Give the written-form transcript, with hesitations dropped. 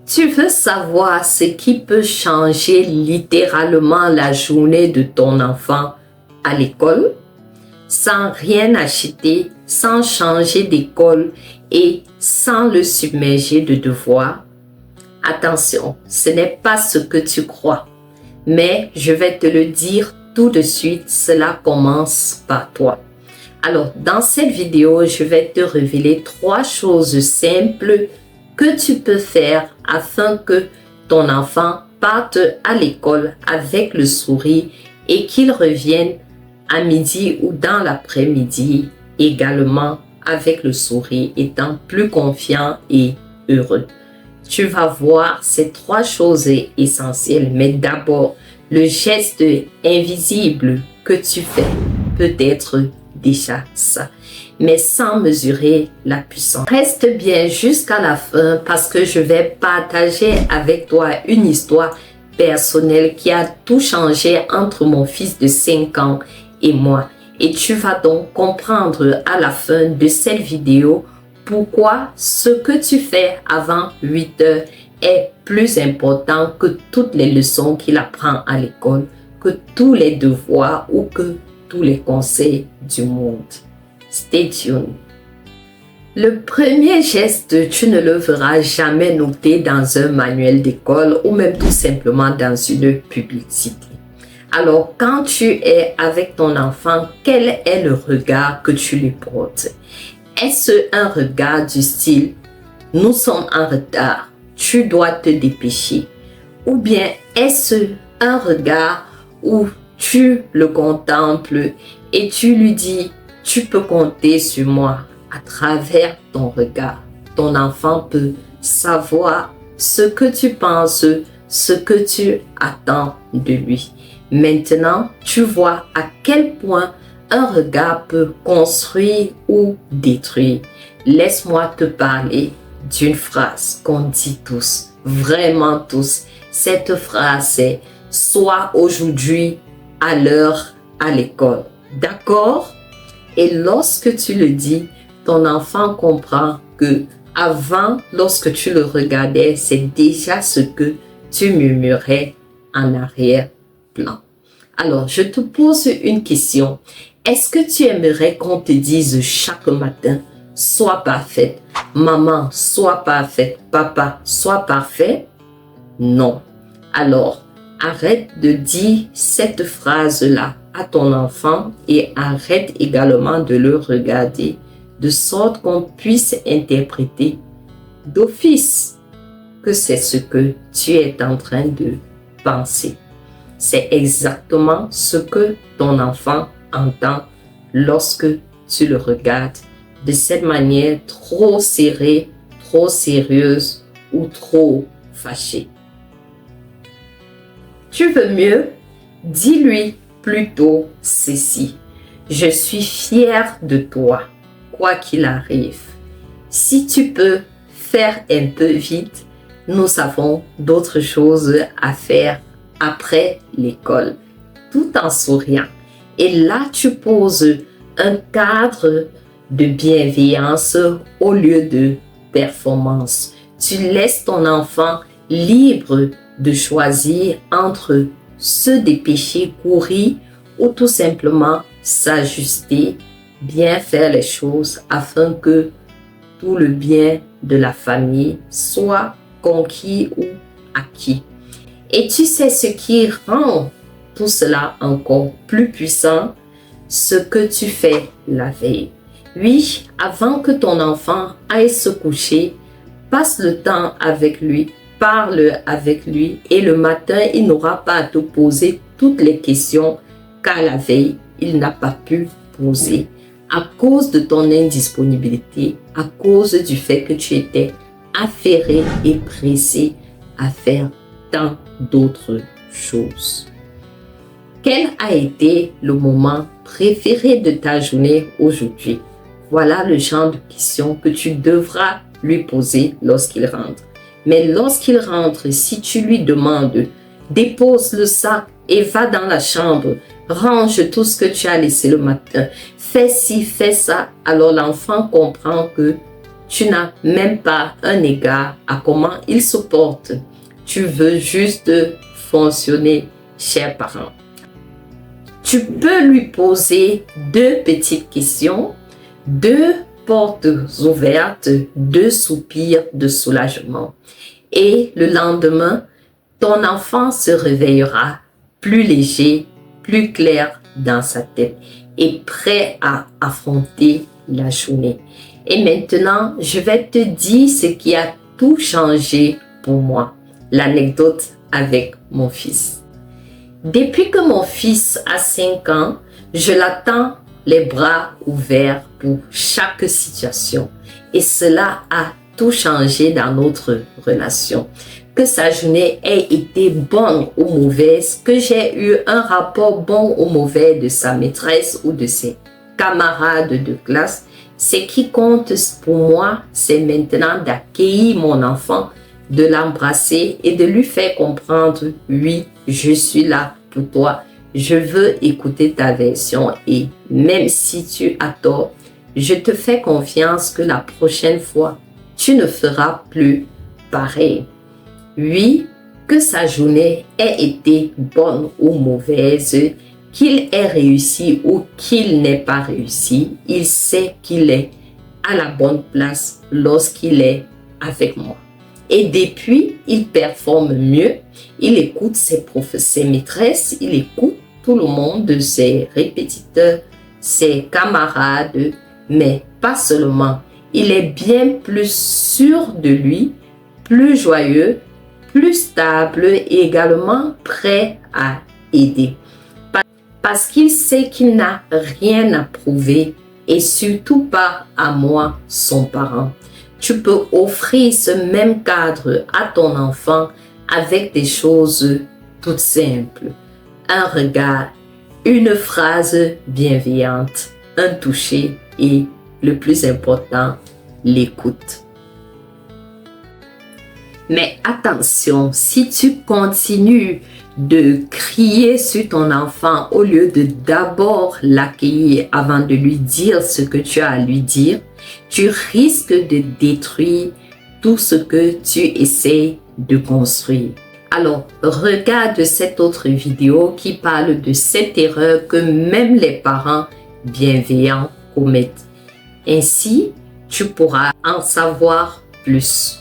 Tu veux savoir ce qui peut changer littéralement la journée de ton enfant à l'école? Sans rien acheter, sans changer d'école et sans le submerger de devoirs? Attention, ce n'est pas ce que tu crois, mais je vais te le dire tout de suite, cela commence par toi. Alors, dans cette vidéo, je vais te révéler 3 choses simples que tu peux faire afin que ton enfant parte à l'école avec le sourire et qu'il revienne à midi ou dans l'après-midi également avec le sourire, étant plus confiant et heureux. Tu vas voir ces 3 choses essentielles, mais d'abord, le geste invisible que tu fais peut être déjà ça, mais sans mesurer la puissance. Reste bien jusqu'à la fin parce que je vais partager avec toi une histoire personnelle qui a tout changé entre mon fils de 5 ans et moi. Et tu vas donc comprendre à la fin de cette vidéo pourquoi ce que tu fais avant 8 heures est plus important que toutes les leçons qu'il apprend à l'école, que tous les devoirs ou que tous les conseils du monde. Stay tuned. Le premier geste, tu ne le verras jamais noté dans un manuel d'école ou même tout simplement dans une publicité. Alors, quand tu es avec ton enfant, quel est le regard que tu lui portes? Est-ce un regard du style « Nous sommes en retard, tu dois te dépêcher » ou bien est-ce un regard où tu le contemples et tu lui dis « Tu peux compter sur moi » à travers ton regard. Ton enfant peut savoir ce que tu penses, ce que tu attends de lui. Maintenant, tu vois à quel point un regard peut construire ou détruire. Laisse-moi te parler d'une phrase qu'on dit tous, vraiment tous. Cette phrase c'est « Sois aujourd'hui à l'heure à l'école ». D'accord? Et lorsque tu le dis, ton enfant comprend que avant, lorsque tu le regardais, c'est déjà ce que tu murmurais en arrière-plan. Alors, je te pose une question. Est-ce que tu aimerais qu'on te dise chaque matin « Sois parfaite ». Maman, sois parfaite. Papa, sois parfait. Non. Alors, arrête de dire cette phrase-là à ton enfant et arrête également de le regarder de sorte qu'on puisse interpréter d'office que c'est ce que tu es en train de penser. C'est exactement ce que ton enfant entend lorsque tu le regardes de cette manière trop serrée, trop sérieuse ou trop fâchée. Tu veux mieux? Dis-lui plutôt ceci. Je suis fière de toi, quoi qu'il arrive. Si tu peux faire un peu vite, nous avons d'autres choses à faire après l'école, tout en souriant. Et là, tu poses un cadre de bienveillance au lieu de performance. Tu laisses ton enfant libre de choisir entre se dépêcher, courir ou tout simplement s'ajuster, bien faire les choses afin que tout le bien de la famille soit conquis ou acquis. Et tu sais ce qui rend tout cela encore plus puissant? Ce que tu fais la veille. Oui, avant que ton enfant aille se coucher, passe le temps avec lui, parle avec lui et le matin, il n'aura pas à te poser toutes les questions qu'à la veille, il n'a pas pu poser à cause de ton indisponibilité, à cause du fait que tu étais affairé et pressé à faire tant d'autres choses. Quel a été le moment préféré de ta journée aujourd'hui? Voilà le genre de questions que tu devras lui poser lorsqu'il rentre. Mais lorsqu'il rentre, si tu lui demandes, dépose le sac et va dans la chambre, range tout ce que tu as laissé le matin, fais ci, fais ça, alors l'enfant comprend que tu n'as même pas un égard à comment il se porte. Tu veux juste fonctionner, chers parents. Tu peux lui poser 2 petites questions, 2 portes ouvertes, 2 soupirs de soulagement. Et le lendemain, ton enfant se réveillera plus léger, plus clair dans sa tête et prêt à affronter la journée. Et maintenant, je vais te dire ce qui a tout changé pour moi. L'anecdote avec mon fils. Depuis que mon fils a 5 ans, je l'attends les bras ouverts pour chaque situation. Et cela a tout changé dans notre relation. Que sa journée ait été bonne ou mauvaise, que j'ai eu un rapport bon ou mauvais de sa maîtresse ou de ses camarades de classe, ce qui compte pour moi, c'est maintenant d'accueillir mon enfant, de l'embrasser et de lui faire comprendre, oui, je suis là pour toi, je veux écouter ta version et même si tu as tort, je te fais confiance que la prochaine fois, tu ne feras plus pareil. Oui, que sa journée ait été bonne ou mauvaise, qu'il ait réussi ou qu'il n'ait pas réussi, il sait qu'il est à la bonne place lorsqu'il est avec moi. Et depuis, il performe mieux, il écoute ses maîtresses, il écoute tout le monde, ses répétiteurs, ses camarades, mais pas seulement. Il est bien plus sûr de lui, plus joyeux, plus stable et également prêt à aider. Parce qu'il sait qu'il n'a rien à prouver et surtout pas à moi, son parent. Tu peux offrir ce même cadre à ton enfant avec des choses toutes simples. Un regard, une phrase bienveillante, un toucher et, le plus important, l'écoute. Mais attention, si tu continues de crier sur ton enfant au lieu de d'abord l'accueillir avant de lui dire ce que tu as à lui dire, tu risques de détruire tout ce que tu essaies de construire. Alors, regarde cette autre vidéo qui parle de cette erreur que même les parents bienveillants commettent. Ainsi, tu pourras en savoir plus.